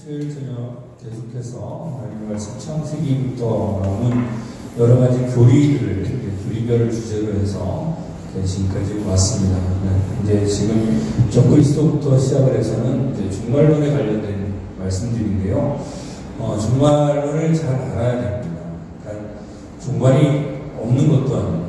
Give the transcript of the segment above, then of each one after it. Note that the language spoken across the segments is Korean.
수요일 저녁 계속해서 하나님 말씀 창세기부터 나오는 여러 가지 교리들을 교리별을 주제로 해서 지금까지 왔습니다. 이제 지금 적그리스도부터 시작을 해서는 이제 종말론에 관련된 말씀들인데요. 종말론을 잘 알아야 됩니다. 그러니까 종말이 없는 것도 아니고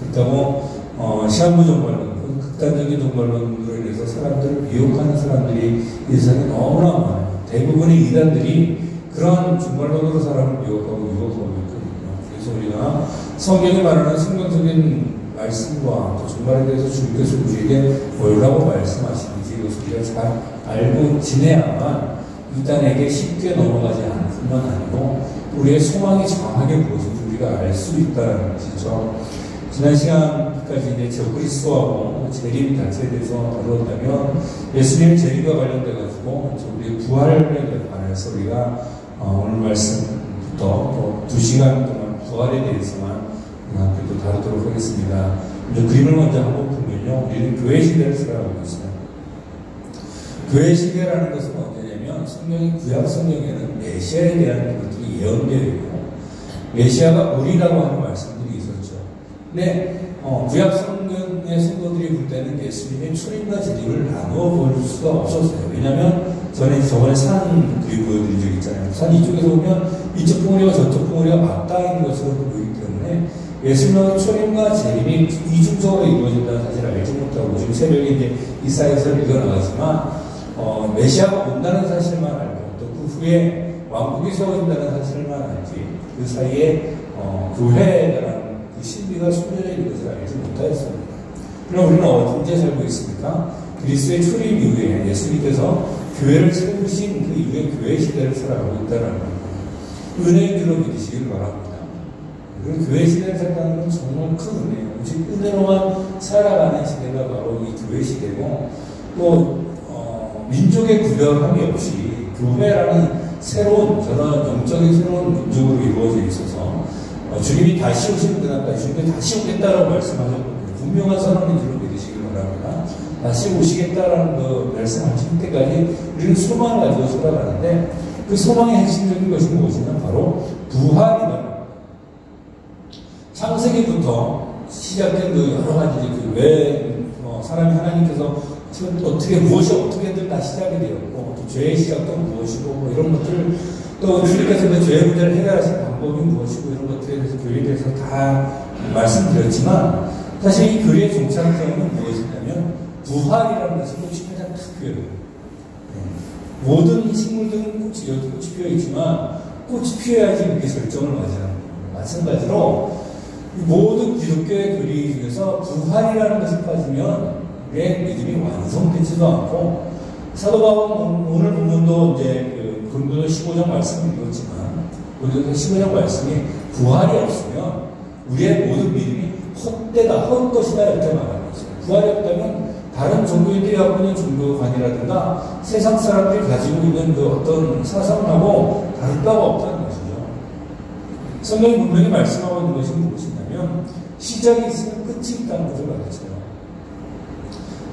그렇다고 시한부 종말론, 극단적인 종말론으로 인해서 사람들을 미혹하는 사람들이 이 세상에 너무나 많아요. 대부분의 이단들이 그런 종말론으로 사람을 미혹하고 유혹하고 있거든요. 그래서 우리가 성경에 말하는 성경적인 말씀과 또 종말에 대해서 주님께서 우리에게 뭐라고 말씀하시는지 이것을 우리가 잘 알고 지내야만 이단에게 쉽게 넘어가지 않을 뿐만 아니고 우리의 소망이 정확하게 무엇인지 우리가 알 수 있다는 것이죠. 지난 시간까지 이제 적그리스도하고 재림 자체에 대해서 다루었다면 예수님의 재림과 관련돼가지고 우리의 부활에 관해서 우리가 오늘 말씀부터 또 2시간 동안 부활에 대해서만 또 다루도록 하겠습니다. 이제 그림을 먼저 한번 보면요. 우리는 교회 시대를 살아가고 있어요. 교회 시대라는 것은 언제냐면 성경의 구약 성경에는 메시아에 대한 것들이 예언되어 있고 메시아가 우리라고 하는 말씀들이 있었죠. 근데 구약 성경의 성도들이 볼 때는 예수님의 출임과 재림을 나누어 볼 수가 없었어요. 왜냐하면 저번에 산 그림 보여드린 적 있잖아요. 산 이쪽에서 보면 이쪽 봉우리와 저쪽 봉우리가 맞닿아 있는 것으로 보이기 때문에 예수님의 출임과 재림이 이중적으로 이루어진다는 사실을 알지 못하고 지금 새벽에 이제 이사야서 읽어나가지만 메시아가 온다는 사실만 알고 또 그 후에 왕국이 세워진다는 사실만 알지 그 사이에 교회라는 그 신비가 숨겨져 있는 것을 알지 못하였습니다. 그럼 우리는 언제 살고 있습니까? 그리스도의 출임 이후에 예수님께서 교회를 세우신 그 이후에 교회 시대를 살아가고 있다는 겁니다. 은혜인 줄로 믿으시길 바랍니다. 그리고 교회 시대를 살아가는 건 정말 큰 은혜예요. 오직 은혜로만 살아가는 시대가 바로 이 교회 시대고 또 민족의 구별함이 없이 교회라는 새로운 저런 영적인 새로운 민족으로 이루어져 있어서 주님이 다시 오시는 그날까지 주님이 다시 오겠다라고 말씀하셨거든요. 분명한 선언인 줄로 믿으시길 바랍니다. 다시 오시겠다라는 그 말씀하실 때까지 우리는 소망을 가지고 살아가는데 그 소망의 핵심적인 것이 무엇이냐 바로 부활이다. 창세기부터 시작된 그 여러 가지 왜 사람이 하나님께서 어떻게 무엇이 어떻게든 다 시작이 되었고 또 죄의 시작도 무엇이고 뭐 이런 것들을 또 주님께서 그 죄의 문제를 해결하신 방법이 무엇이고 이런 것들에 대해서 교리에 대해서 다 말씀드렸지만 사실 이 교리의 종착점은 무엇이냐면 부활이라는 것은 꽃이 가장 특별해요. 모든 식물들은 꽃이 피어있지만 꽃이 피어야지 이렇게 절정을 맞이하는 거예요. 마찬가지로 모든 기독교의 교리 중에서 부활이라는 것을 빠지면 우리의 믿음이 완성되지도 않고 사도 바울은 오늘 본문도 이제 고린도서 15장 말씀을 읽었지만 고린도서 15장 말씀이 부활이 없으면 우리의 모든 믿음이 헛되다, 헛것이다 이렇게 말하는 거죠. 부활이 없다면 다른 종교인들이 갖고 있는 종교관이라든가 세상 사람들이 가지고 있는 그 어떤 사상하고 다를 바가 없다는 것이죠. 성경이 분명히 말씀하고 있는 것이 무엇이냐면 시작이 있으면 끝이 있다는 것을 가르쳐요.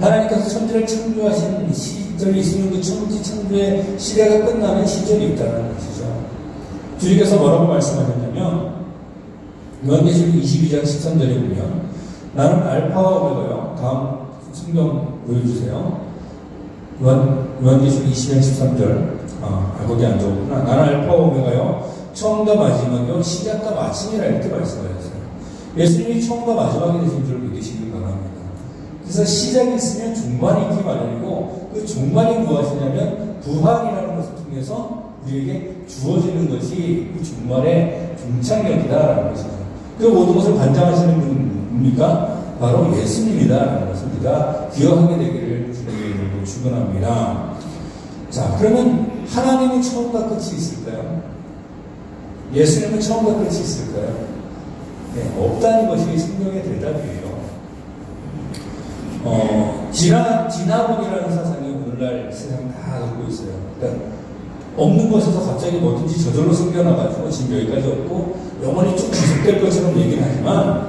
하나님께서 천지를 창조하신 시절이 있으면 그 창조의 시대가 끝나는 시절이 있다는 것이죠. 주님께서 뭐라고 말씀하셨냐면 요한계시록 22장 13절에 보면 나는 알파와 오메가요. 다음 성경 보여주세요. 요한계시록 22장 13절 거기 안 적었구나. 나는 알파와 오메가요. 처음과 마지막이요. 시작과 마침이라 이렇게 말씀하셨어요. 예수님이 처음과 마지막이 되신 줄 믿으시길 바랍니다. 그래서 시작이 있으면 종말이 있기 마련이고 그 종말이 무엇이냐면 부활이라는 것을 통해서 우리에게 주어지는 것이 그 종말의 종착역이다라는 것입니다. 그 모든 것을 관장하시는 분입니까? 바로 예수님이다라는 것을 우리가 기억하게 되기를 주님의 이름으로 축원합니다. 자, 그러면 하나님은 처음과 끝이 있을까요? 예수님은 처음과 끝이 있을까요? 네, 없다는 것이 성경의 대답이에요. 진화론이라는 사상이 오늘날 세상 다 갖고 있어요. 그러니까 없는 것에서 갑자기 뭐든지 저절로 생겨나가지고 지금 여기까지 없고 영원히 쭉 지속될 것처럼 얘기는 하지만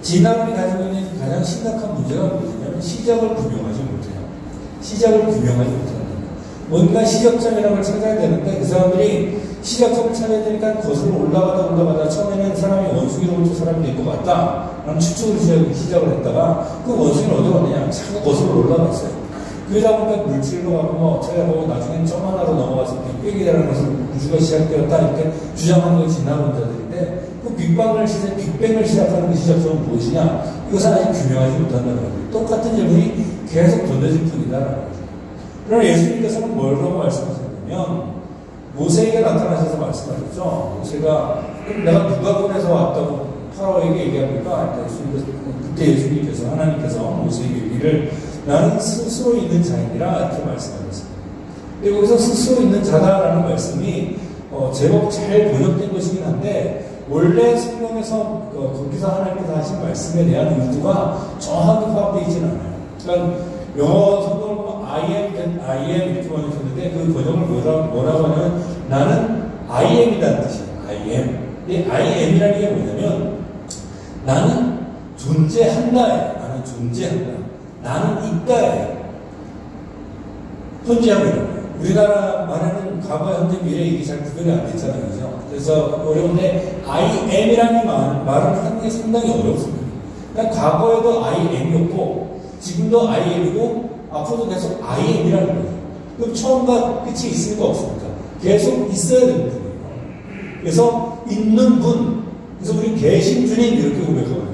진화론이 가지고 있는 가장 심각한 문제가 무엇이냐면 시작을 규명하지 못해요. 시작을 규명하지 못합니다. 뭔가 시작점이라는 걸 찾아야 되는데 그 사람들이 시작점을 찾아야 되니까 거슬러 올라가다 처음에는 사람이 원숭이로부터 사람이 될 것 같다 라는 추측으로 시작을 했다가 그 원숭이는 어디 갔느냐 자꾸 거슬러 올라갔어요. 그러다 보니까 물질로 가고 뭐 어쩌고 나중엔 점 하나로 넘어가서 빅뱅이라는 것을 우주가 시작되었다 이렇게 주장하는 걸 지나온 자들인데 그 빅뱅을 시작하는 그 시작점은 무엇이냐 이것은 아직 규명하지 못한다는 거예요. 똑같은 질문이 계속 던져질 뿐이다라는 거죠. 그러나 예수님께서는 뭐라고 말씀하셨냐면 모세에게 나타나셔서 말씀하셨죠. 모세가 내가 누가 보내서 왔다고 파라오에게 얘기합니까? 그때 예수님께서 하나님께서 모세에게 얘기를 나는 스스로 있는 자이니라 이렇게 말씀하셨습니다. 그리고 거기서 스스로 있는 자다라는 말씀이 제법 잘 번역된 것이긴 한데 원래 성경에서 거기서 하나님께서 하신 말씀에 대한 의도가 정확하게 파악되어 있지는 않아요. 그러니까 영어 성경을 보면 I am 이렇게 번역했는데 그 번역을 뭐라고 하냐면 나는 I am이라는 뜻이에요. I am. 근데 I am이라는 게 뭐냐면 나는 존재한다예요. 나는 존재한다. 나는 있다예요. 현재하고 있는 거예요. 우리나라 말하는 과거, 현재, 미래 이게 잘 구별이 안 됐잖아요. 그죠? 그래서 어려운데 I am이라는 말을 하는 게 상당히 어렵습니다. 그러니까 과거에도 I am이었고 지금도 I am이고 앞으로도 계속 I am이라는 거죠. 그럼 처음과 끝이 있습니까? 없습니까? 계속 있어야 되는 분이에요. 그래서 있는 분, 그래서 우리 계신 주님 이렇게 고백하거든요.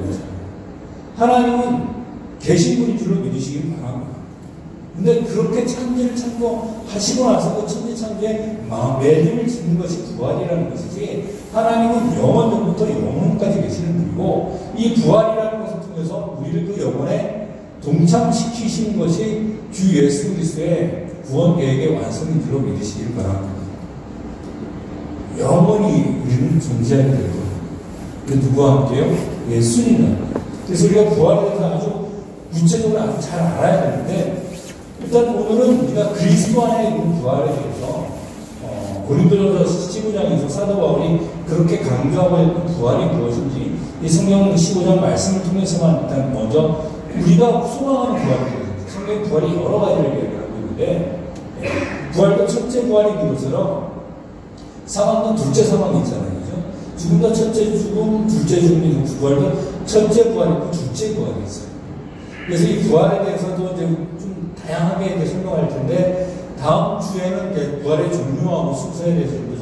하나님은 계신 분인 줄로 믿으시길 바랍니다. 근데 그렇게 천지를 창조하시고 나서 그 천지 창조에 매듭을 짓는 것이 부활이라는 것이지 하나님은 영원 전부터 영원까지 계시는 분이고 이 부활이라는 것을 통해서 우리를 그 영혼에 동참시키시는 것이 주 예수 그리스도의 구원 계획의 완성인 줄로 믿으시길 바랍니다. 영원히 우리는 존재하게 될 겁니다. 그 누구와 함께요? 예수님과. 그래서 우리가 부활에 대해서 아주 구체적으로 아주 잘 알아야 되는데 일단 오늘은 우리가 그리스도 안에 있는 부활에 대해서 고린도전서 15장에서 사도 바울이 그렇게 강조하고 있는 부활이 무엇인지 이 성경 15장 말씀을 통해서만 일단 먼저 우리가 소망하는 부활이 무엇인지 성경 부활이 여러 가지를 얘기하고 있는데 부활도 첫째 부활인 것처럼 사망도 둘째 사망이 있잖아요. 그죠? 죽음도 첫째 죽음, 둘째 죽음이고 부활도 첫째 부활이고 둘째 부활이 있어요. 그래서 이 부활에 대해서도 이제 좀 다양하게 이제 설명할 텐데 다음 주에는 이제 부활의 종류하고 순서에 대해서 좀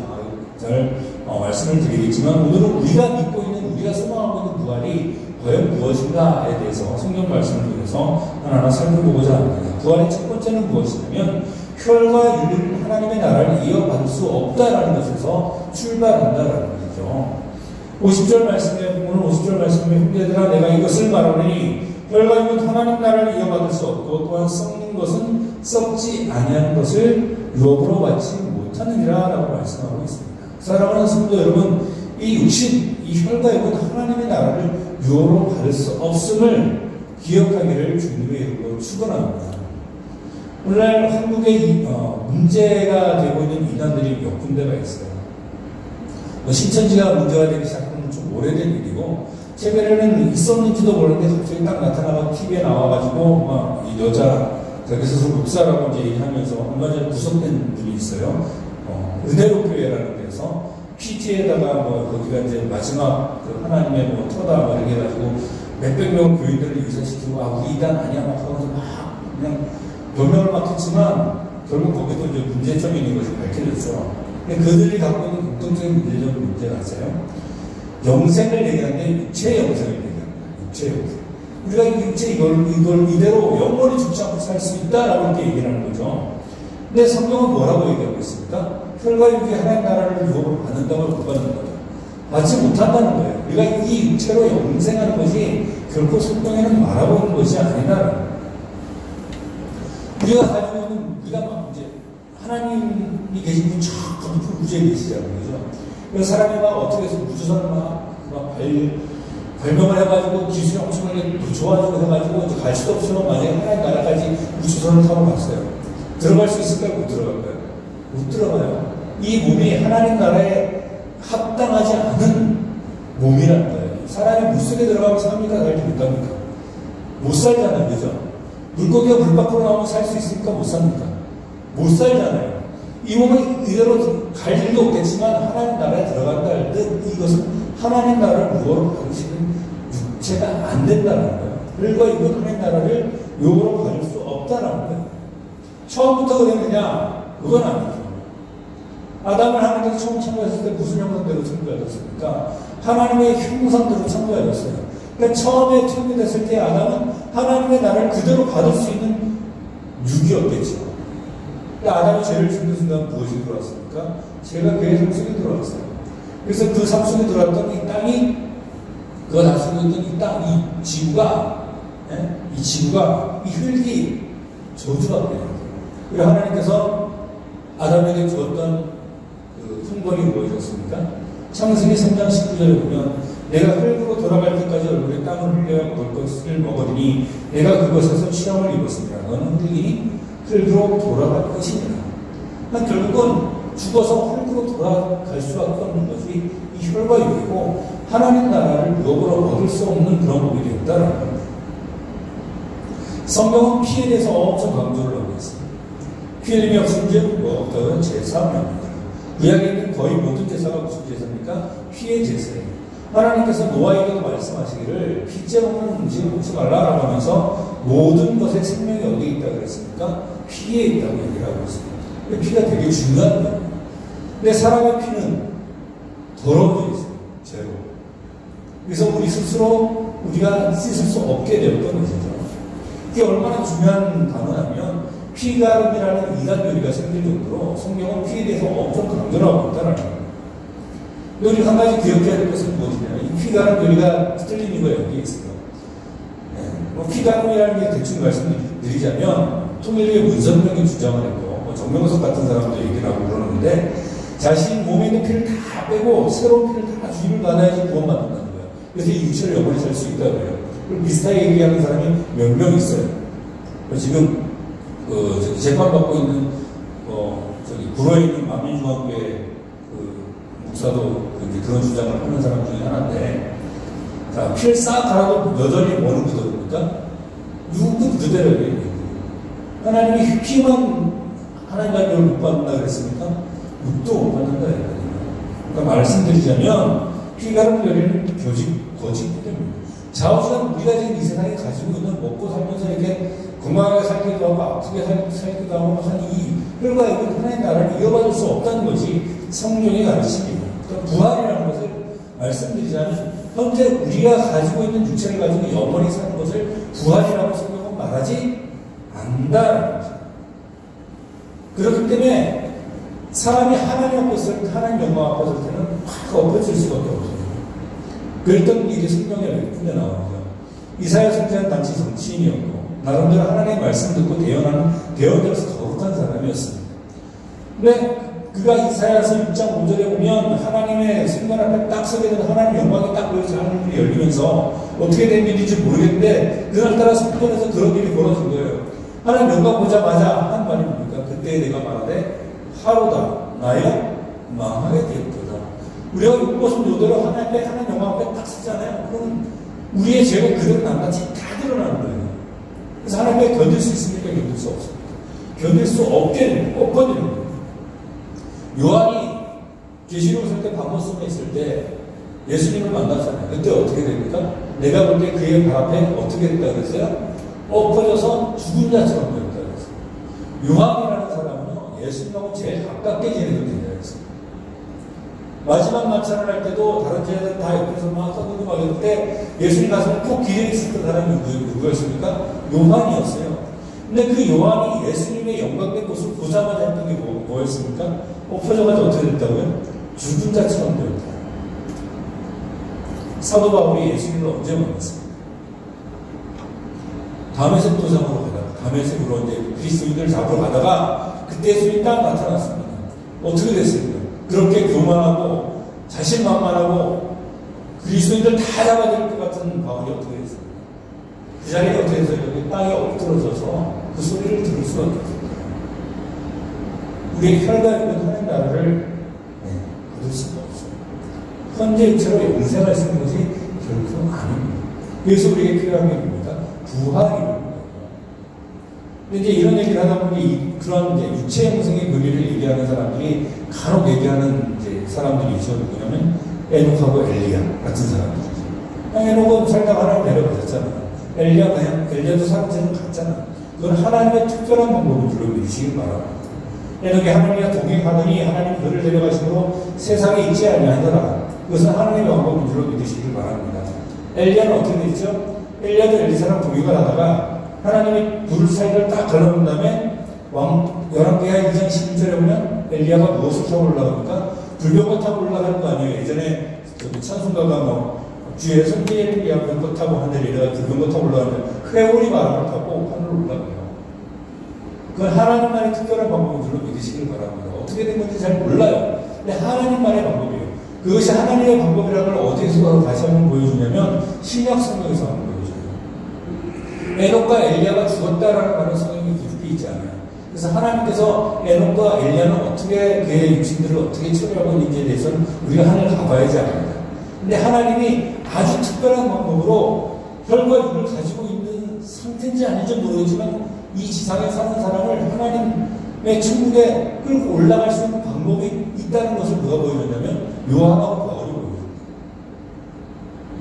잘 말씀을 드리겠지만 오늘은 우리가 믿고 있는 우리가 소망하고 있는 부활이 과연 무엇인가에 대해서 성경 말씀을 통해서 하나하나 살펴보고자 합니다. 부활의 첫 번째는 무엇이냐면 혈과 육은 하나님의 나라를 이어받을 수 없다라는 것에서 출발한다라는 것이죠. 50절 말씀에 오늘 50절 말씀에 형제들아 내가 이것을 말하노니 혈과 육은 하나님 나라를 이어받을 수 없고 또한 썩는 것은 썩지 아니하는 것을 유업으로 받지 못하느니라 라고 말씀하고 있습니다. 사랑하는 성도 여러분 이 육신, 이 혈과 육은 하나님의 나라를 유업으로 받을 수 없음을 기억하기를 주님의 이름으로 축원합니다. 오늘날 한국에 문제가 되고 있는 이단들이 몇 군데가 있어요. 신천지가 문제가 되기 시작한 좀 오래된 일이고 최근에는 있었는지도 모르는데 갑자기 딱 나타나가 TV에 나와가지고 막 이 여자 자기 스스로 목사라고 이제 얘기하면서 얼마 전에 구속된 분이 있어요. 은혜로 교회라는 데서 PT에다가 뭐 거기가 이제 마지막 그 하나님의 뭐 터다 뭐 이렇게 해가지고 몇백 명 교인들을 유산시키고 우리 이단 아니야 막 하면서 막 그냥 변명을 막 했지만 결국 거기도 이제 문제점이 있는 것이 밝혀졌죠. 근데 그들이 갖고 있는 공통적인 문제가 있어요. 영생을 얘기하는데 육체 영생을 얘기합니다. 육체 영생. 우리가 육체 이걸 이대로 영원히 죽지 않고 살 수 있다라고 이렇게 얘기를 하는 거죠. 근데 성경은 뭐라고 얘기하고 있습니까? 혈과 육이 하나님 나라를 유업으로 받는다고 못 받는다고 받지 못한다는 거예요. 우리가 이 육체로 영생하는 것이 결코 성경에는 말하고 있는 것이 아니라는 거예요. 우리가 가지고 있는 우리가 막 이제 하나님이 계신 분 저 깊은 우주에 계시잖아요. 그죠? 그래서 사람이 막 어떻게 해서 우주선을 막 발명을 해가지고 기술이 엄청나게 좋아지고 해가지고 이제 갈 수도 없지만 만약에 하나님 나라까지 우주선을 타고 갔어요. 들어갈 수 있을까요? 못 들어갈까요? 못 들어가요. 이 몸이 하나님 나라에 합당하지 않은 몸이라는 거예요. 사람이 물속에 들어가면 삽니까? 살지 못합니까? 못 살잖아요. 그죠? 물고기가 물 밖으로 나오면 살 수 있습니까? 못 삽니까? 못 살잖아요. 이 몸은 이대로 갈 일도 없겠지만 하나님 나라에 들어간다 할 때 이것은 하나님 나라를 무엇으로 받으시는 육체가 안 된다는 거예요. 그러니까 이건 하나님 나라를 요구로 받을 수 없다는 거예요. 처음부터 그랬느냐? 그건 아니죠. 아담을 하나님께서 처음 창조했을 때 무슨 형상대로 창조하셨습니까? 하나님의 형상대로 창조하셨어요. 그러니까 처음에 창조됐을 때 아담은 하나님의 나라를 그대로 받을 수 있는 육이었겠죠. 그러니까 아담이 죄를 짓는 순간 무엇이 들어왔습니까? 죄가 그의 삶 속에 들어왔어요. 그래서 그 삶 속에 들어왔던 이 땅이, 그가 다스리고 있던 이 땅, 이 지구가, 이 흙이 저주가 돼요. 그리고 하나님께서 아담에게 주었던 그 훈벌이 무엇이었습니까? 창세기 3장 19절에 보면 내가 흙으로 돌아갈 때까지 얼굴에 땀을 흘려 먹을 것을 먹으리니 내가 그것에서 시험을 입었습니다. 너는 흙으로 돌아갈 것이니라. 그러니까 결국은 죽어서 흙으로 돌아갈 수밖에 없는 것이 이 혈과 육이고 하나님 나라를 무역으로 얻을 수 없는 그런 법이 되었다는 겁니다. 성경은 피에 대해서 엄청 강조를 하고 있습니다. 피 흘림이 없은즉 어떤 제사입니다. 구약에 있는 거의 모든 제사가 무슨 제사입니까? 피의 제사예요. 하나님께서 노아에게도 말씀하시기를 피째 먹는 음식을 먹지 말라라고 하면서 모든 것에 생명이 어디에 있다고 그랬습니까? 피에 있다고 얘기를 하고 있습니다. 피가 되게 중요한 거예요. 근데 사람의 피는 더러워져 있어요. 죄로. 그래서 우리 스스로 우리가 씻을 수 없게 되었던 것이죠. 이게 얼마나 중요한 단어냐면 피가름이라는 이단 요리가 생길 정도로 성경은 피에 대해서 엄청 강조를 하고 있다는 거예요. 우리 한 가지 기억해야 될 것은 무엇이냐면 이 피가름 요리가 틀린 이유가 여기에 있어요. 피가름이라는 게 대충 말씀드리자면 통일교의 문선명이 주장을 했고 정명석 같은 사람도 얘기를 하고 그러는데 자신 몸에 있는 피를 다 빼고 새로운 피를 다 주입을 받아야지 구원받는다는 거예요. 그래서 이 육체를 영원히 살 수 있다고 해요. 그리고 비슷하게 얘기하는 사람이 몇 명 있어요. 지금 재판받고 있는 구로에 있는 만민중앙교회 목사도 그런 주장을 하는 사람 중에 하나인데, 자, 피를 싹 갈아도 여전히 뭐는 묻어줍니까? 누구 묻어대라고요? 하나님이 피만 하나님 나라를 못 받는다 그랬습니까? 육도 못 받는다 그랬거든요. 그러니까 말씀드리자면 피가름 열리는 거짓입니다. 좌우지간 우리가 지금 이 세상에 가지고 있는 먹고 살면서 이렇게 건강하게 살기도 하고 아프게 살기도 하고 한 이 혈과 육은 하나님 나라를 이어받을 수 없다는 것이 성경의 가르침입니다. 그러니까 부활이라는 것을 말씀드리자면 현재 우리가 가지고 있는 육체를 가지고 영원히 사는 것을 부활이라고 성경은 말하지 않는다는 거죠. 그렇기 때문에 사람이 하나님 앞에 하나님 영광 앞에 설 때는 확 엎어질 수밖에 없어요. 그랬던 일이 성경에 몇군데 나오죠. 이사야 선지자는 단지 정치인이었고 나름대로 하나님의 말씀 듣고 대언자로서 거룩한 사람이었습니다. 근데 그가 이사야서 6장 5절에 보면 하나님의 순간 앞에 딱 서게 되는 하나님의 영광이 딱 보여서 하늘이 열리면서 어떻게 된 일인지 모르겠는데 그날따라 성전에서 그런 일이 벌어진 거예요. 하나님 영광 보자마자 한 말이 뭡니까? 그때 내가 말하되 하루다 나의 망하게 되었도다. 우리가 이것은 이대로 하나님 앞에 하나님 영광 앞에 딱 서잖아요. 그럼 우리의 죄가 그대로 낱낱이 다 드러나는 거예요. 그래서 하나님 앞에 견딜 수 있습니까? 견딜 수 없습니까? 견딜 수 없게 엎어지는 거예요. 요한이 계시록 쓸 때 반모섬에 있을 때 예수님을 만났잖아요. 그때 어떻게 됩니까? 내가 볼 때 그의 발 앞에 어떻게 됐다 그랬어요? 엎어져서 죽은 자처럼 되었다 그랬어요. 요한이라는 사람은요, 예수님하고 제일 가깝게 지내던 자였어요. 마지막 만찬을 할 때도 다른 제자들 다 옆에서 막 서두르고 막 이럴 때 예수님 가서 푹 기대어 있었던 사람이 누구였습니까? 요한이었어요. 근데 그 요한이 예수님의 영광된 모습을 보자마자 했던 게 뭐였습니까? 엎어져가지고 어떻게 됐다고요? 죽은 자처럼 되었다. 사도 바울이 예수님을 언제 만났습니까? 다메섹 도상으로 가다가 다메섹으로 이제 그리스도인들 잡으러 가다가 그때 예수님이 딱 나타났습니다. 어떻게 됐습니까? 그렇게 교만하고 자신만만하고 그리스도인들 다 잡아야 될 것 같은 바울이 어떻게 됐습니까? 그 자리에 어떻게 해서 여기 땅에 엎드러져서 그 소리를 들을 수가 없거든요. 우리의 혈과 육은 하나님 나라를 얻을 수가 없어요. 현재 육체로 영생할 수 있는 것이 결코 아닙니다. 그래서 우리에게 필요한 게 뭡니까? 부활입니다. 근데 이제 이런 얘기를 하다 보니 그런 이제 유체 영생의 교리를 얘기하는 사람들이 간혹 얘기하는 이제 사람들이 있죠. 누구냐면 에녹하고 엘리야 같은 사람들. 에녹은 살다가 하나님 데려가셨잖아. 엘리야도 사람들은 갔잖아. 그건 하나님의 특별한 방법을 불러주시길 바랍니다. 에녹이 하나님과 동행하더니 하나님 그를 데려가심으로 세상에 있지 아니하더라. 그것은 하나님의 방법을 불러주시길 바랍니다. 엘리야는 어떻게 됐죠? 엘리야도 엘리사랑 동행을 하다가 하나님이 불 사이를 딱 갈라놓은 다음에 열왕기하 2장 12절에 보면 엘리야가 무엇을 타고 올라갑니까? 불병거 타고 올라가는 거 아니에요. 예전에 찬송가가 뭐 주의 성기를 위한 병거 타고 하늘이라 불병거 타고 올라가면 회오리 바람을 타고 하늘로 올라가요. 그건 하나님만의 특별한 방법을 불러 믿으시길 바랍니다. 어떻게 된 건지 잘 몰라요. 근데 하나님만의 방법이에요. 그것이 하나님의 방법이라는 걸 어디서 다시 한번 보여주냐면 신약 성경에서 한번 보여줘요. 에녹과 엘리야가 죽었다라는 말은 성경이 깊이 있지 않아요. 그래서 하나님께서 에녹과 엘리야는 어떻게 그의 육신들을 어떻게 처리하고 있는지에 대해서는 우리가 하늘을 가봐야지 합니다. 근데 하나님이 아주 특별한 방법으로 혈과 육을 가지고 있는 상태인지 아닌지 모르겠지만 이 지상에 사는 사람을 하나님의 천국에 끌고 올라갈 수 있는 방법이 있다는 것을 누가 보여줬냐면 요한하고 바울이 보여줬어요.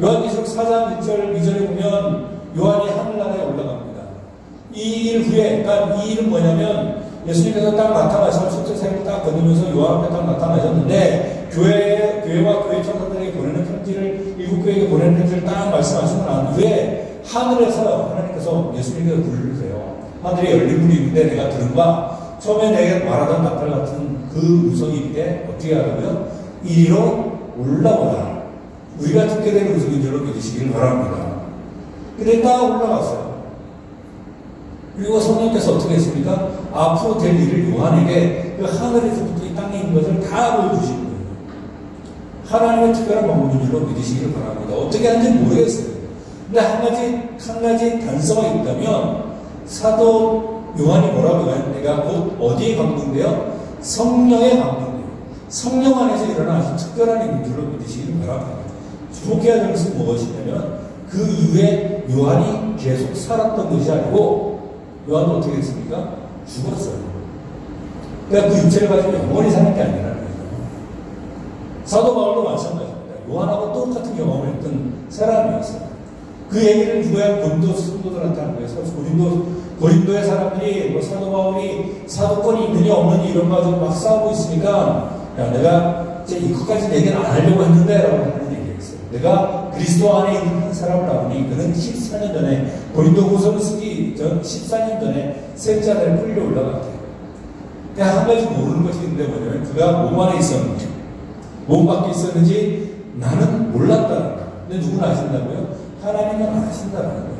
요한계시록 4장 1절 2절에 보면 요한이 하늘나라에 올라갑니다. 이 일 후에, 그러니까 이 일은 뭐냐면 예수님께서 딱 나타나셔서 첫째사역을 딱 거두면서 요한 앞에 딱 나타나셨는데 교회와 교회 청사들에게 보내는 편지를 일곱 교회에게 보내는 편지를 딱 말씀하시고 난 후에 하늘에서 하나님께서 예수님께서 부르세요. 하늘에 열린 문이 있는데 내가 들은 바 처음에 내게 말하던 나팔 같은 그 음성이 있대. 어떻게 하라고요? 이리로 올라오라. 우리가 듣게 된 음성인 줄로 믿으시길 바랍니다. 근데 딱 올라갔어요. 그리고 성령께서 어떻게 했습니까? 앞으로 될 일을 요한에게 그 하늘에서부터 이 땅에 있는 것을 다 보여주신 거예요. 하나님의 특별한 방법인 줄로 믿으시기를 바랍니다. 어떻게 하는지 모르겠어요. 근데 한 가지 단서가 있다면 사도 요한이 뭐라고 해요? 내가 곧 어디에 감동돼요? 성령에 감동돼요. 성령 안에서 일어나는 아주 특별한 일인 줄로 믿으시기를 바랍니다. 주목해야 될 것은 무엇이냐면 그 이후에 요한이 계속 살았던 것이 아니고 요한은 어떻게 했습니까? 죽었어요. 그러니까 그 육체를 가지고 영원히 사는 게 아니라는 거예요. 사도 바울도 마찬가지입니다. 요한하고 똑같은 경험을 했던 사람이었어요. 그 얘기를 누구야? 고린도 성도들한테 하는 거예요. 고린도의 사람들이 뭐 사도 바울이 사도권이 있느냐 없느냐 이런 거 가지고 막 싸우고 있으니까 야, 내가 이제 이것까지 얘기는 안 하려고 했는데 라고 하는 얘기였어요. 내가 그리스도 안에 있는 한 사람을 알아보니 그는 14년 전에 고린도 후서를 쓰기 전 14년 전에 셋째 아들을 끌려 올라갔대요. 그러니까 한 가지 모르는 것이 있는데 뭐냐면 그가 몸 안에 있었는지 몸 밖에 있었는지 나는 몰랐다는 거예요. 근데 누구는 아신다고요? 하나님은 아신다는 거예요.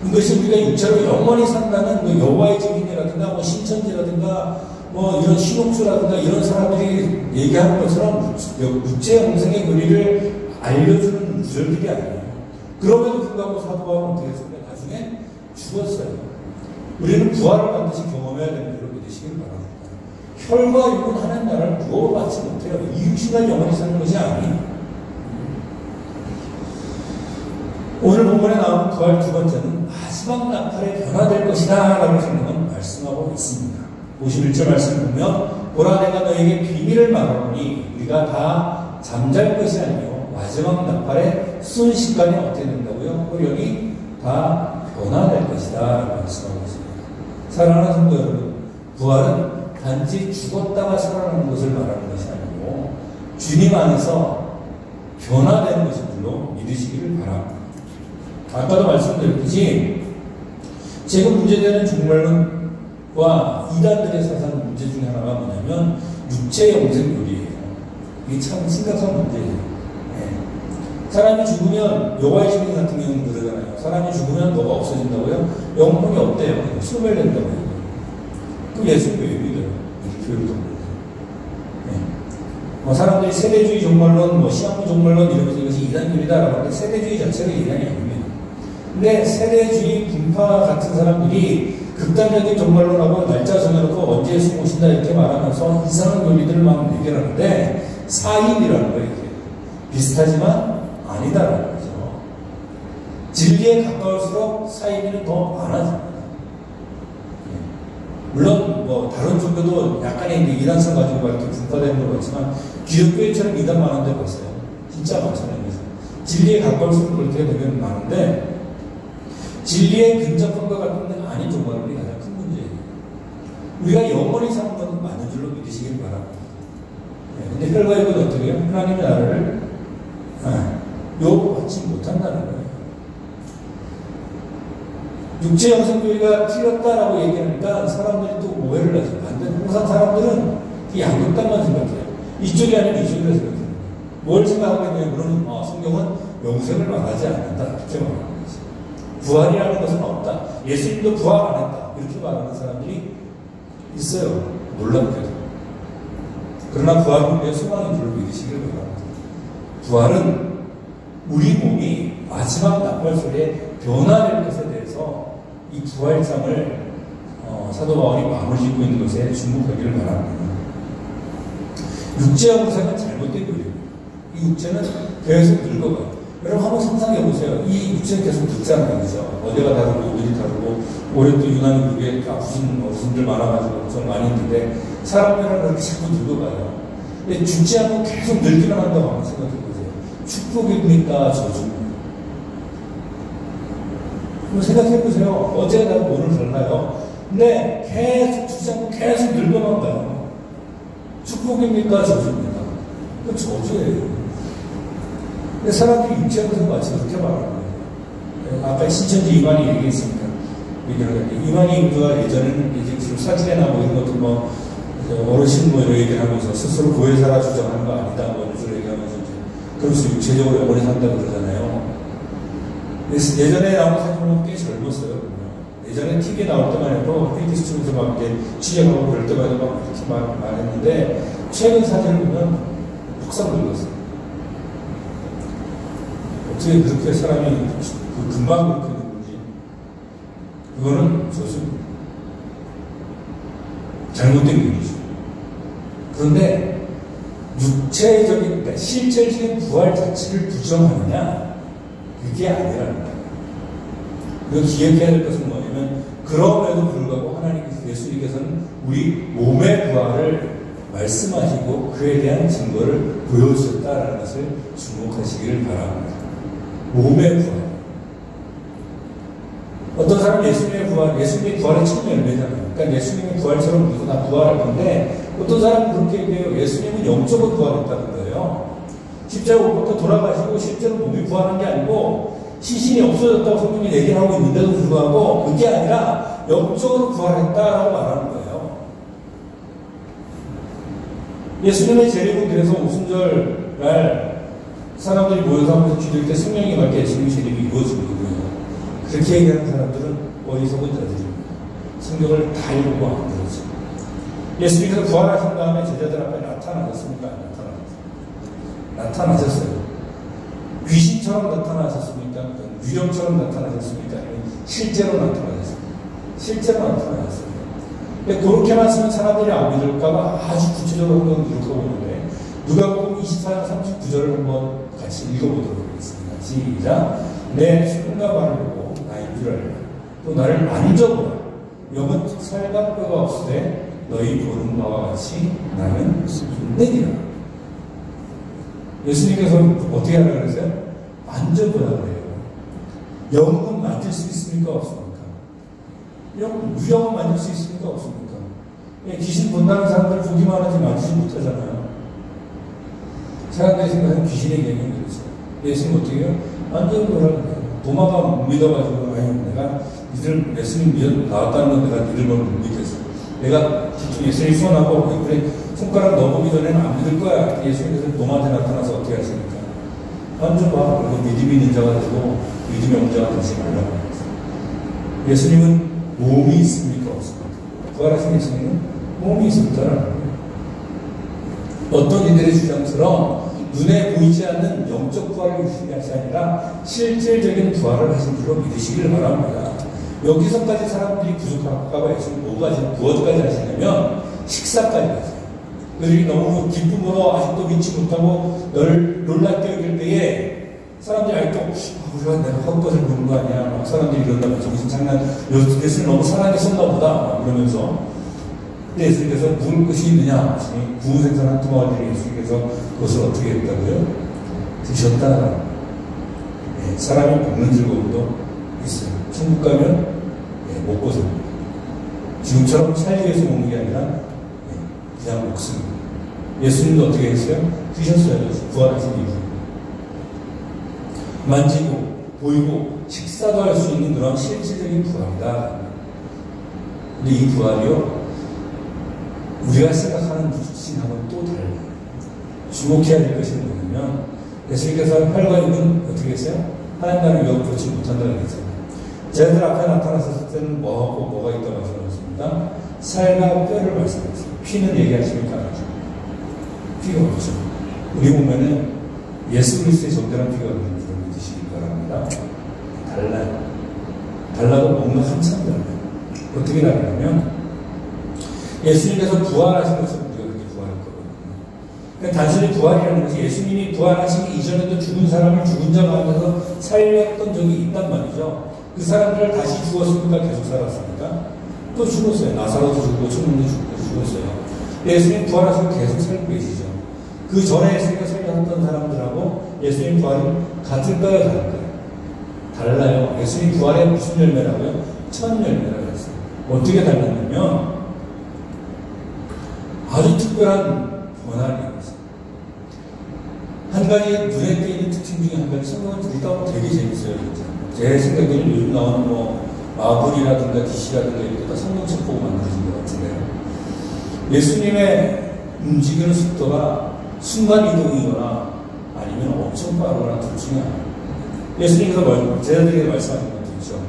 이것이 우리가 육체로 영원히 산다는 그 여호와의 증인이라든가 뭐 신천지라든가 뭐 이런 신옥주라든가 이런 사람들이 얘기하는 것처럼 육체 영생의 교리를 알려주는 구절들이 아니에요. 그럼에도 불구하고 사도 바울은 어떻게 했습니까? 나중에 죽었어요. 우리는 부활을 반드시 경험해야 되는 줄로 믿으시길 바랍니다. 혈과 육은 하나님 나라를 부어받지 못해요. 이육신을 영원히 사는 것이 아니에요. 오늘 본문에 나오는 부활 두 번째는 마지막 나팔에 변화될 것이다 라고 성경은 말씀하고 있습니다. 51절 말씀을 보면 보라 내가 너에게 비밀을 말하노니 우리가 다 잠잘 것이 아니요 마지막 나팔의 순식간에 어떻게 된다고요? 호련히 다 변화될 것이다 라고 말씀하고 있습니다. 사랑하는 성도 여러분, 부활은 단지 죽었다가 살아나는 것을 말하는 것이 아니고 주님 안에서 변화되는 것인 줄로 믿으시기를 바랍니다. 아까도 말씀드렸듯이 지금 문제되는 종말론과 이단들의 사상 문제 중에 하나가 뭐냐면 육체 영생 교리예요. 이게 참 심각한 문제예요. 네. 사람이 죽으면 여호와의 증인 같은 경우는 그러잖아요. 사람이 죽으면 뭐가 없어진다고요? 영혼이 없대요. 소멸된다고요. 그 예수님 왜 믿어요? 이렇게 교육도 네. 사람들이 세대주의 종말론, 시한부 종말론 이러면서 이것이 이단교리다라고 하는데 세대주의 자체가 이단이 아닙니다. 근데 세대주의 분파 같은 사람들이 극단적인 종말론하고 날짜 정해놓고 언제 예수 오신다 이렇게 말하면서 이상한 교리들을 막 얘기하는데 사입이라는 거예요. 비슷하지만 아니다라는 거죠. 진리에 가까울수록 사입이는 더 많아집니다. 물론 뭐 다른 종교도 약간의 이제 이단성 가지고 이렇게 분파되는 거 같지만 기독교회처럼 이단 많은 데 봤어요. 진짜 많잖아요. 그래서 진리에 가까울수록 그렇게 되면 많은데 진리에 근접한 것 같은 아닌 종말론이 가장 큰 문제예요. 우리가 영원히 사는 것은 맞는 줄로 믿으시길 바랍니다. 근데 결과에 그 어떻게 해요? 하나님의 나라를 요구받지 못한다는 거예요. 육체 영성교회가 틀렸다라고 얘기하니까 사람들이 또 오해를 하죠. 반대로 항상 사람들은 이 양극단만 생각해요. 이쪽이 아니면 이쪽이라 생각해요. 뭘 생각하고 있냐면 성경은 영생을 말하지 않는다. 이렇게 말하는 거죠. 부활이라는 것은 없다. 예수님도 부활 안 했다. 이렇게 말하는 사람들이 있어요. 놀랍게도. 그러나 부활은 우리의 소망인 줄 믿으시길 바랍니다. 부활은 우리 몸이 마지막 납발소리에 변화될 것에 대해서 이 부활장을 사도 바울이 마음을 짓고 있는 것에 주목하기를 바랍니다. 육체 영생은 잘못된 거예요. 이 육체는 계속 늙어가요. 여러분 한번 상상해 보세요. 이 육체는 계속 늙잖아요. 그죠? 어디가 다르고 어딜이 다르고 올해 또 유난히 그게 아프신 어르신들 많아가지고 좀 많이 있는데 사람들은 그렇게 자꾸 늙어가요. 근데 죽지 않고 계속 늙기만 한다고 한번 생각해 보세요. 축복입니까? 저주입니까? 생각해 보세요. 어제가 다르고 오늘 달라요. 근데 계속 죽지 않고 계속 늙어만 가요. 축복입니까? 저주입니까? 그건 저주예요. 근데 사람들이 육체하고서 마치 그렇게 말하는 거예요. 아까 신천지 이만희 얘기했습니다. 이만희 교주가 예전에는 이제 지금 사진에나 뭐 이런 것도 뭐 어르신 뭐 이런 얘기를 하면서 스스로 교회사라 주장하는 거 아니다 뭐 이런 식으로 얘기하면서 이제 그래서 육체적으로 오래 산다고 그러잖아요. 예전에 나온 사진 보면 꽤 젊었어요. 예전에 TV에 나올 때만 해도 페이티스 쪽에서 막 이렇게 취재하고 그럴 때마다 막 이렇게 말했는데 최근 사진을 보면 푹상 늙었어요. 어떻게 그렇게 사람이 금방 그렇게 되는지 그거는 좋습니다. 잘못된 일이죠. 그런데 육체적인 그러니까 실질적인 부활 자체를 부정하느냐 그게 아니라는 거예요. 그리고 기억해야 될 것은 뭐냐면 그럼에도 불구하고 하나님께서 예수님께서는 우리 몸의 부활을 말씀하시고 그에 대한 증거를 보여주셨다라는 것을 주목하시기를 바랍니다. 몸의 부활. 어떤 사람은 예수님의 부활의 첫 열매잖아요. 그러니까 예수님의 부활처럼 누구 다 부활할 건데 어떤 사람은 그렇게 얘기해요. 예수님은 영적으로 부활했다는 거예요. 십자가 못 박혀 돌아가시고 실제로 몸이 부활한 게 아니고 시신이 없어졌다고 성경이 얘기를 하고 있는데도 불구하고 그게 아니라 영적으로 부활했다라고 말하는 거예요. 예수님의 재림은 그래서 오순절 날 사람들이 모여서 하면서 기도할 때 성령이 임할 때 예수님의 재림이 이루어진 거고요. 그렇게 얘기하는 사람들은 어리석은 자들입니다. 성경을 다 읽고 안 들었죠. 예수님께서 부활하신 다음에 제자들 앞에 나타나셨습니까? 안 나타나셨어요. 귀신처럼 나타나셨습니까? 유령처럼 나타나셨습니까? 실제로 나타나셨습니다. 실제로 나타나셨습니다. 근데 그렇게만 쓰면 사람들이 안 믿을까봐 아주 구체적으로 한번 기록하고 있는데 누가복음 24장 39절을 한번 같이 읽어보도록 하겠습니다. 시작. 내 손과 발을 보고 나의 줄 알라. 또 나를 만져보라. 영은 살과 뼈가 없으되 너희 보는 바와 같이 나는 힘내리라. 예수님께서 어떻게 하라 그러세요? 만져보라 그래요. 영은 만질 수 있습니까? 없습니까? 유령은 만질 수 있습니까? 없습니까? 귀신 본다는 사람들 보기만 하지 만지지 못하잖아요. 사람들이 생각하는 귀신의 개념이 그렇죠. 예수님 어떻게 해요? 만져보라 그래요. 도마가 믿어가지고 내가 니들 예수님 믿어 나왔다는 건 내가 니들 못 믿겠어. 내가 예수님 소원하고 그래 손가락 넣어보기 전에는 안 믿을 거야. 예수님께서 도마한테 나타나서 어떻게 하십니까? 만져봐. 그리고 믿음이 있는 자가 되고 믿음이 없는 자가 되지 말라고 합니다. 예수님은 몸이 있습니까? 없습니까? 부활하신 예수님은 몸이 있었다라는 거예요. 어떤 이들의 주장처럼 눈에 보이지 않는 영적 부활을 이루신 것이 아니라 실질적인 부활을 하신 줄로 믿으시기를 바랍니다. 여기서까지 사람들이 부족할까봐 예수님 무엇까지 하시냐면 식사까지 하세요. 그들이 너무 기쁨으로 아직도 믿지 못하고 널 놀랍게 여길 때에 사람들이 아직도 우리가 내가 헛것을 보는 거 아니야. 막 사람들이 이런다면 정신 장난 예수님 너무 사랑했었나 보다. 막 그러면서 근데 예수님께서 묵을 것이 있느냐? 구운 생선 한 토막을 예수님께서 그것을 어떻게 했다고요? 드셨다. 예, 사람이 먹는 즐거움도 있어요. 천국 가면 먹고 삽니다. 지금처럼 살기 위해서 먹는 게 아니라 그냥 먹습니다. 예수님도 어떻게 했어요? 드셨어요. 부활하신 이후. 만지고 보이고 식사도 할 수 있는 그런 실질적인 부활이다. 근데 이 부활이요, 우리가 생각하는 부활하고는 또 달라요. 주목해야 될 것이 뭐냐면, 예수님께서 혈과 육은 어떻게 했어요? 하나님 나라를 위협 그렇지 못한다고 했잖아요. 제자들 앞에 나타났을 때는 뭐하고 뭐가 있다고 말씀하셨습니다. 살과 뼈를 말씀하셨어요. 피는 얘기하십니까? 피가 없죠. 우리 보면은 예수 그리스도의 정결한 피가 없는 줄 믿으시기 바랍니다. 달라요. 달라도 뭔가 한참 달라요. 어떻게 다르냐면, 예수님께서 부활하신 것을 우리가 그렇게 부활했거든요. 그러니까 단순히 부활이라는 것이 예수님이 부활하시기 이전에도 죽은 사람을 죽은 자 가운데서 살렸던 적이 있단 말이죠. 그 사람들을 다시 죽었습니까? 계속 살았습니까? 또 죽었어요. 나사로도 죽고 천문도 죽었어요. 예수님 부활하시고 계속 살고 계시죠. 그 전에 예수님과 살렸던 사람들하고 예수님 부활이 같을까요? 다를까요? 달라요. 예수님 부활에 무슨 열매라고요? 첫 열매라고 했어요. 어떻게 달랐냐면 아주 특별한 변화를 이루었어요. 한 가지 눈에 띄는 특징 중에 한 가지 성경을 읽다 보면 되게 재밌어요. 제 생각에는 요즘 나오는 마블이라든가 DC라든가 이런 거 성경책 보고 만들어진 것 같은데요. 예수님의 움직이는 속도가 순간이동이거나 아니면 엄청 빠르거나 둘 중에 하나예요. 예수님께서 제자들에게 말씀하신 것도 있죠.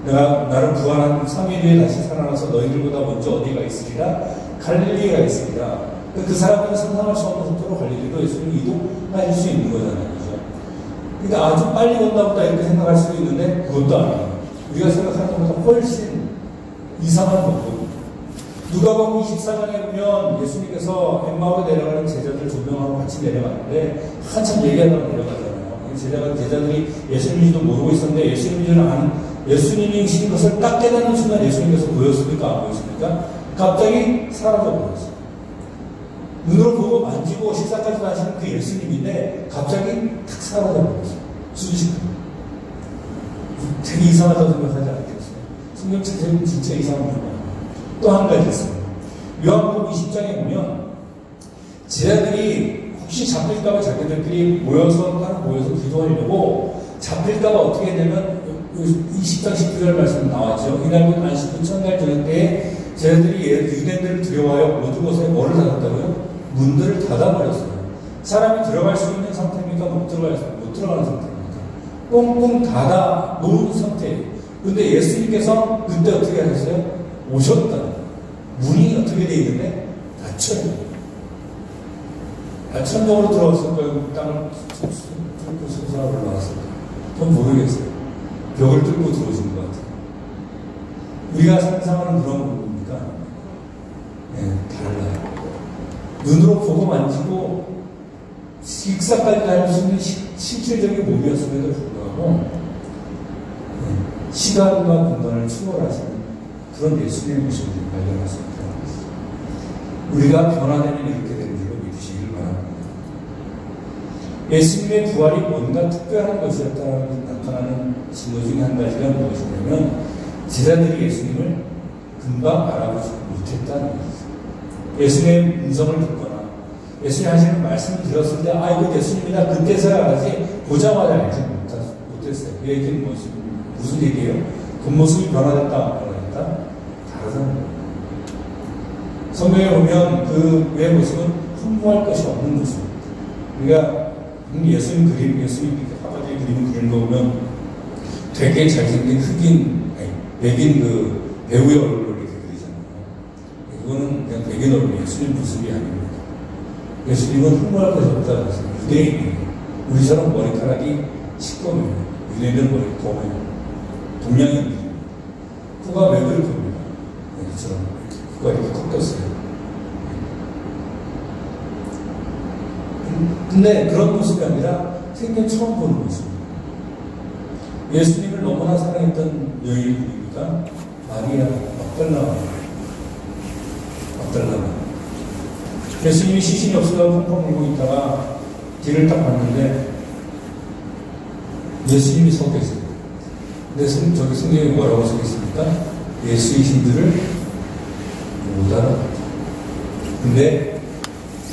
내가 나를 부활한 3일 후에 다시 살아나서 너희들보다 먼저 어디가 있으리라? 갈릴리가 있으리라. 그 사람들은 상상할 수 없는 속도로 갈릴리로 예수님이 이동하실 수 있는 거잖아요. 그죠? 그러니까 아주 빨리 건다 보다 이렇게 생각할 수도 있는데 그것도 아니에요. 우리가 생각하는 것보다 훨씬 이상한 거고. 누가복음 24장에 보면 예수님께서 엠마오로 내려가는 제자들 조명하고 같이 내려갔는데 한참 얘기하다가 내려가잖아요. 제자들이 예수님인지도 모르고 있었는데 예수님인 줄 아는 예수님이신 것을 딱 깨닫는 순간 예수님께서 보였습니까? 안 보였습니까? 갑자기 사라져 버렸어요. 눈으로 보고 만지고 식사까지 하시는 그 예수님인데 갑자기 탁 사라져 버렸어요. 순식간에. 되게 이상하다고 생각하지 않겠어요? 성경책에는 진짜 이상한 거예요. 또 한 가지 있습니다. 요한복음 20장에 보면 제자들이 혹시 잡힐까봐 자기들끼리 모여서 기도하려고 잡힐까봐 어떻게 되면 20장 19절 말씀 나왔죠. 이날은 안식구 첫날 저녁 때에 제자들이 유대인들을 두려워하여 모든 곳에 뭐를 닫았다고요? 문들을 닫아버렸어요. 사람이 들어갈 수 있는 상태입니까? 못 들어가는 상태입니까? 꽁꽁 닫아 놓은 상태예요. 근데 예수님께서 그때 어떻게 하셨어요? 오셨다. 문이 어떻게 돼 있는데 닫혀요. 천정으로 들어왔을 거예요. 땅을 뚫고 솟아 올라왔을 거예요. 전 모르겠어요. 벽을 뚫고 들어오신 것 같아요. 우리가 상상하는 그런 부분입니까? 네, 달라요. 눈으로 보고 만지고 식사까지 할 수 있는 실질적인 몸이었음에도 불구하고 시간과 공간을 초월하시는 그런 예수님의 모습을 발견할 수 있다. 우리가 변화되면 이렇게 되는 줄로 믿으시길 바랍니다. 예수님의 부활이 뭔가 특별한 것이었다고 나타나는 증거 중에 한 가지가 무엇이냐면 제자들이 예수님을 금방 알아보지 못했다는 것이죠. 예수님의 음성을 듣거나 예수님 하시는 말씀을 들었을 때 이거 예수님이다 그때서야 알았지 보자마자 알지 못했어요. 그 얘기는 무슨 얘기예요? 겉모습이 변화됐다 다르잖아요. 성경에 보면 그 외의 모습은 흠모할 것이 없는 모습입니다. 우리가 예수님 그림, 예수님 아버지의 그림을 그리는 거 보면 되게 잘생긴 백인 그 배우의 얼굴을 이렇게 그리잖아요. 이거는 그냥 백인 얼굴, 예수님 모습이 아닙니다. 예수님은 흠모할 것이 없다고 했어요. 유대인이에요. 우리처럼 머리카락이 시꺼매요. 유대인들은 머리 검해요. 동양인이에요. 코가 왜 그럴 겁니다. 이처럼 코가 이렇게 꺾였어요. 근데 그런 모습이 아니라 생전 처음 보는 모습입니다. 예수님을 너무나 사랑했던 여인입니다. 마리아 막달라입니다. 붙들라고. 예수님이 시신이 없어서 펑펑 울고 있다가 뒤를 딱 봤는데 예수님이 서 계세요. 근데 저기 성경에 뭐라고 써있습니까? 예수의 신들을 못 알아봤다. 근데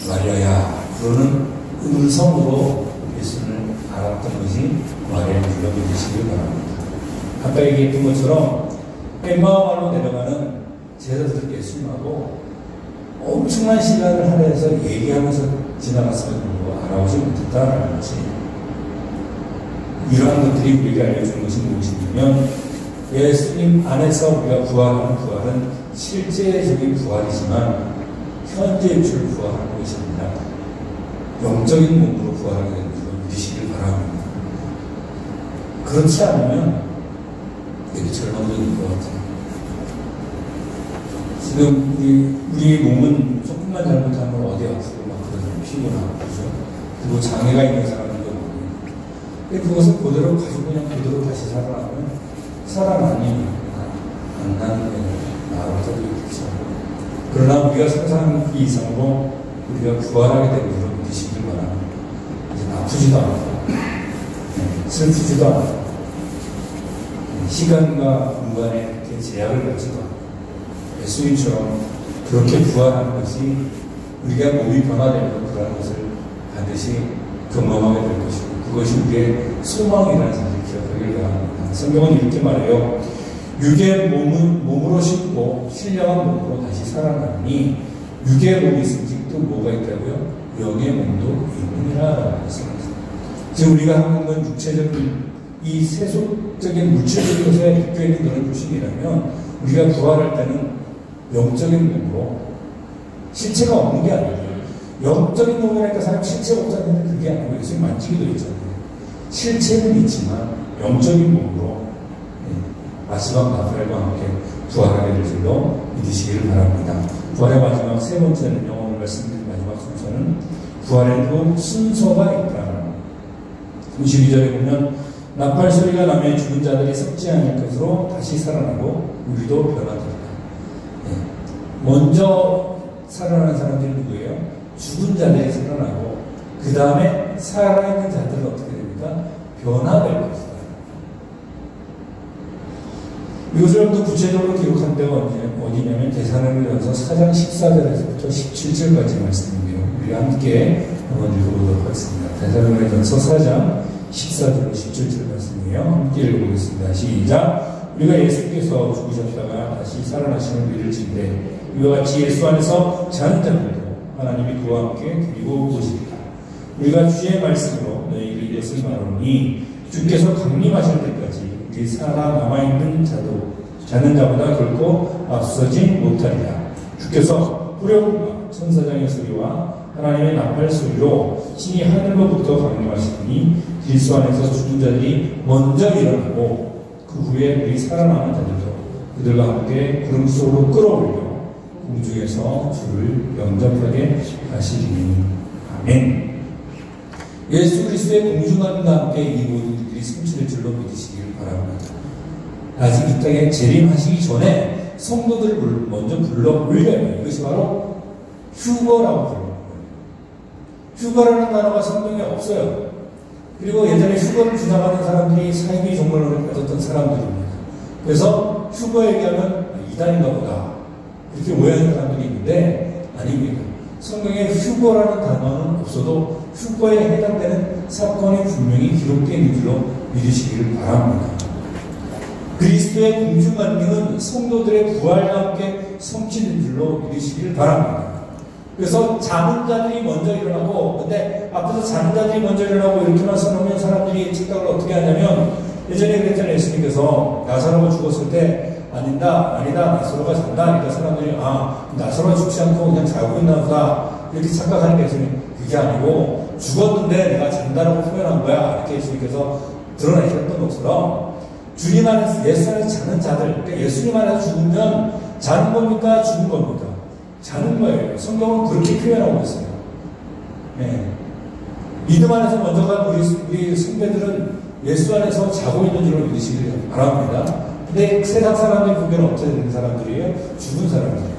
마리아야 그러는 음성으로 예수를 알았던 것이 마리아를 불러 믿으시길 바랍니다. 아까 얘기했던 것처럼 엠마오로 내려가는 제자들 예수님하고 엄청난 시간을 할애해서 얘기하면서 지나갔음에도 불구하고 알아보지 못했다라는 것이, 이러한 것들이 우리에게 알려주는 것이 무엇이냐면 예수님 안에서 우리가 부활하는 부활은 실제적인 부활이지만 현재 유출 부활하는 것이 아니라 영적인 몸으로 부활하게 되는 것을 믿으시길 바랍니다. 그렇지 않으면 되게 절망적인 것 같아요. 지금 우리 몸은 조금만 잘못하면 어디 아프고 막 그러잖아요. 피곤하고 그죠? 그리고 장애가 있는 사람들도 많아요. 근데 그것을 그대로 가지고 그냥 그대로 다시 살아나면 살아나니 안 나는 게 나아가도 있겠죠. 그러나 우리가 상상하는 이 이상으로 우리가 부활하게 되는 것을 믿으시길 바랍니다. 이제 아프지도 않고 슬프지도 않고 시간과 공간에 이렇게 제약을 받지도 않고 예수님처럼 그렇게 부활하는 것이 우리가 몸이 변화되고 그러한 것을 반드시 경험하게 될 것이고 그것이 우리의 소망이라는 사실을 기억하길 바랍니다. 성경은 이렇게 말해요. 육의 몸으로 신고 신령한 몸으로 다시 살아나니 육의 몸이 있으니 또 뭐가 있다고요? 영의 몸도 있느니라 말씀합니다. 지금 우리가 하는 건 육체적인 이 세속적인 물질적인 것에 묶여 있는 그런 육신이라면 우리가 부활할 때는 영적인 몸으로 실체가 없는 게 아니에요. 영적인 몸이라니까 사람 실체가 없다는데 그게 아니고 예수님 만지기도 있잖아요. 실체는 있지만 영적인 몸으로 마지막 나팔과 함께 부활하게 될 줄로 믿으시기를 바랍니다. 부활의 마지막 세 번째는요, 오늘 말씀드린 마지막 순서는 부활에도 순서가 있다. 22절에 보면 나팔 소리가 나면 죽은 자들이 썩지 않을 것으로 다시 살아나고 우리도 변화된다. 먼저 살아나는 사람들이 누구예요? 죽은 자들이 살아나고 그 다음에 살아있는 자들은 어떻게 됩니까? 변화될 것이다. 이것을 또 구체적으로 기록한 데가 어디냐면 데살로니가서 4장 14절에서부터 17절까지 말씀인데요. 우리가 함께 한번 읽어보도록 하겠습니다. 데살로니가서 4장 14절 17절 말씀이에요. 함께 읽어보겠습니다. 시작. 우리가 예수께서 죽으셨다가 다시 살아나시는 믿을진대 이와 같이 예수 안에서 자는 자들도 하나님이 그와 함께 드리고 보시리라. 우리가 주의 말씀으로 너희에게 이것을 말하노니 주께서 강림하실 때까지 우리 살아 남아있는 자는 자보다 결코 앞서지 못하리라. 주께서 후렴과 천사장의 소리와 하나님의 나팔 소리로 신이 하늘로부터 강림하시니 그리스도 안에서 죽은 자들이 먼저 일어나고 그 후에 우리 살아남은 자들도 그들과 함께 구름 속으로 끌어올려 공중에서 주를 영접하게 하시리니 아멘. 예수 그리스도의 공중함과 함께 이 모든 일들이 성취될 줄로 믿으시길 바랍니다. 아직 이 땅에 재림하시기 전에 성도들을 먼저 불러 올려요. 이것이 바로 휴거라고 불러요. 휴거라는 단어가 성경에 없어요. 그리고 예전에 휴거를 주장하는 사람들이 사이비 종말론을 가졌던 사람들입니다. 그래서 휴거 얘기하면 이단인가 보다 이렇게 오해하는 사람들이 있는데 아닙니다. 성경에 휴거라는 단어는 없어도 휴거에 해당되는 사건이 분명히 기록되어 있는 줄로 믿으시기를 바랍니다. 그리스도의 공중만림은 성도들의 부활과 함께 성취된 줄로 믿으시기를 바랍니다. 그래서 자는 자들이 먼저 일어나고, 근데 앞에서 자는 자들이 먼저 일어나고 이렇게만 써놓으면 사람들이 착각을 어떻게 하냐면, 예전에 그랬잖아요. 예수님께서 나사로가 죽었을 때 아니다 나사로가 잔다. 그러니까 사람들이 나사로가 죽지 않고 그냥 자고 있나 보다 이렇게 착각하는 게 예수님. 그게 아니고 죽었는데 내가 잔다라고 표현한 거야. 이렇게 예수님께서 드러내셨던 것처럼 주님 안에서 예수 안에서 자는 자들, 그러니까 예수님 안에서 죽으면 자는 겁니까? 죽은 겁니까? 자는 거예요. 성경은 그렇게 표현하고 있어요. 네. 믿음 안에서 먼저 간 우리 선배들은 예수 안에서 자고 있는 줄로 믿으시길 바랍니다. 근데 세상 사람들이 보기에는 어떻게 되는 사람들이에요? 죽은 사람들이에요.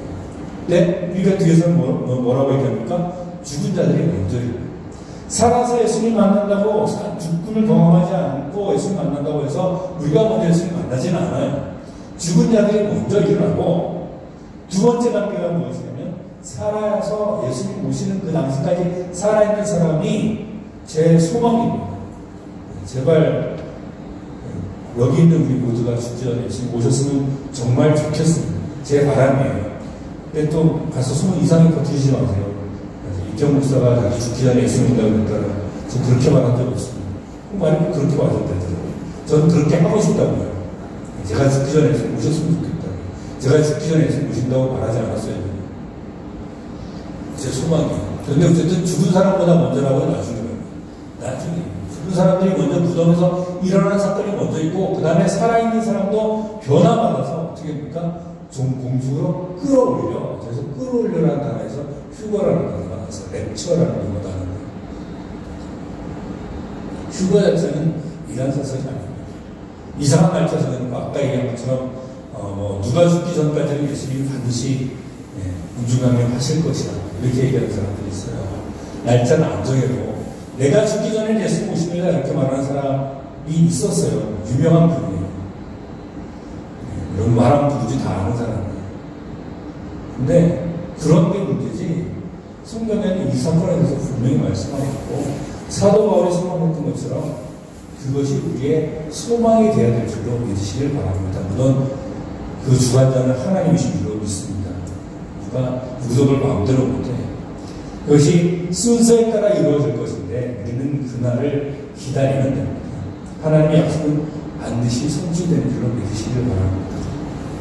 네? 우리가 뒤에서 뭐라고 얘기합니까? 죽은 자들이 먼저예요. 살아서 예수님 만난다고, 죽음을 경험하지 않고 예수님 만난다고 해서 우리가 먼저 예수님 만나지는 않아요. 죽은 자들이 먼저 일어나고, 두 번째 단계가 무엇이냐면, 살아서 예수님 모시는 그 당시까지 살아있는 사람이 제 소망입니다. 제발 여기 있는 우리 모두가 죽지 전에 예수님 오셨으면 정말 좋겠습니다. 제 바람이에요. 근데 또 가서 소문 이상하게 퍼뜨리지 마세요. 이경 목사가 자기 죽기 전에 예수님 온다고 그랬다가 저 그렇게 말한 적 없습니다. 말이 그렇게 맞았다더라고요. 저는 그렇게 하고 싶다고요. 제가 죽기 전에 예수님 오셨으면 좋겠다. 제가 죽기 전에 예수님 오신다고 말하지 않았어요. 제 소망이에요. 그런데 어쨌든 죽은 사람보다 먼저라고 나중에 죽은 사람들이 먼저 무덤에서 일어나는 사건이 먼저 있고, 그 다음에 살아있는 사람도 변화받아서 어떻게 합니까? 공중으로 끌어올려. 그래서 끌어올려라는 단어에서 휴거라는 단어가 나와서 랩처라는 단어가 나는데, 휴거 자체는 이란 사설이 아닙니다. 이상한 날짜에서는 아까 얘기한 것처럼 누가 죽기 전까지는 예수님이 반드시 우주강림 하실 것이다, 이렇게 얘기하는 사람들이 있어요. 날짜는 안 정해도 내가 죽기 전에 예수님 오십니다 이렇게 말하는 사람이 있었어요. 유명한 분이에요. 이런 말하면 누구지 다 아는 사람이에요. 근데 그런 게 문제지, 성경에는 이 사건에 대해서 분명히 말씀하고 있고, 사도 바울이 소망했던 것처럼 그것이 우리의 소망이 되어야 될 줄로 믿으시길 바랍니다. 물론 그 주관자는 하나님이신 줄로 믿습니다. 누가 구속을 마음대로 못해. 그것이 순서에 따라 이루어질 것인데 우리는 그날을 기다리면 됩니다. 하나님의 약속은 반드시 성취되는 줄로 믿으시길 바랍니다.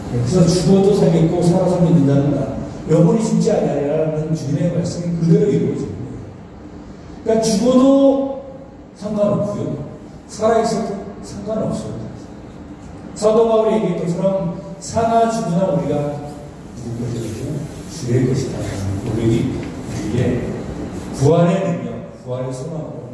그래서 죽어도 살겠고 살아서 믿는 자는 나 영원히 죽지 아니하리라는 주님의 말씀이 그대로 이루어집니다. 그러니까 죽어도 상관없고요, 살아있어도 상관없어요. 사도 바울이 얘기한 것처럼 사나 죽으나 우리가 누구 것이죠? 주의 것이다. 고백이 우리의 구원의 능력, 구원의 소망으로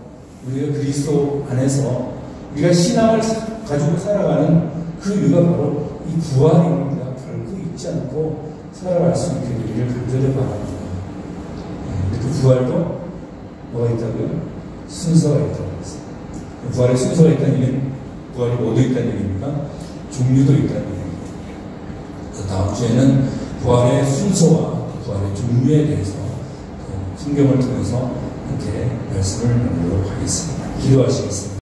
우리가 그리스도 안에서 우리가 신앙을 가지고 살아가는 그 이유가 바로 이 구원입니다. 결코 잊지 않고 살아갈 수 있게 되기를 간절히 바랍니다. 그 구원도 뭐가 있다고요? 순서가 있다고 했어요. 구원의 순서가 있다는 얘기는 구원이 뭐도 있다는 얘기입니까? 종류도 있다는 얘기입니다. 다음 주에는 구원의 순서와 구원의 종류에 대해서 성경을 통해서 함께 말씀을 나누도록 하겠습니다. 기도하시겠습니다.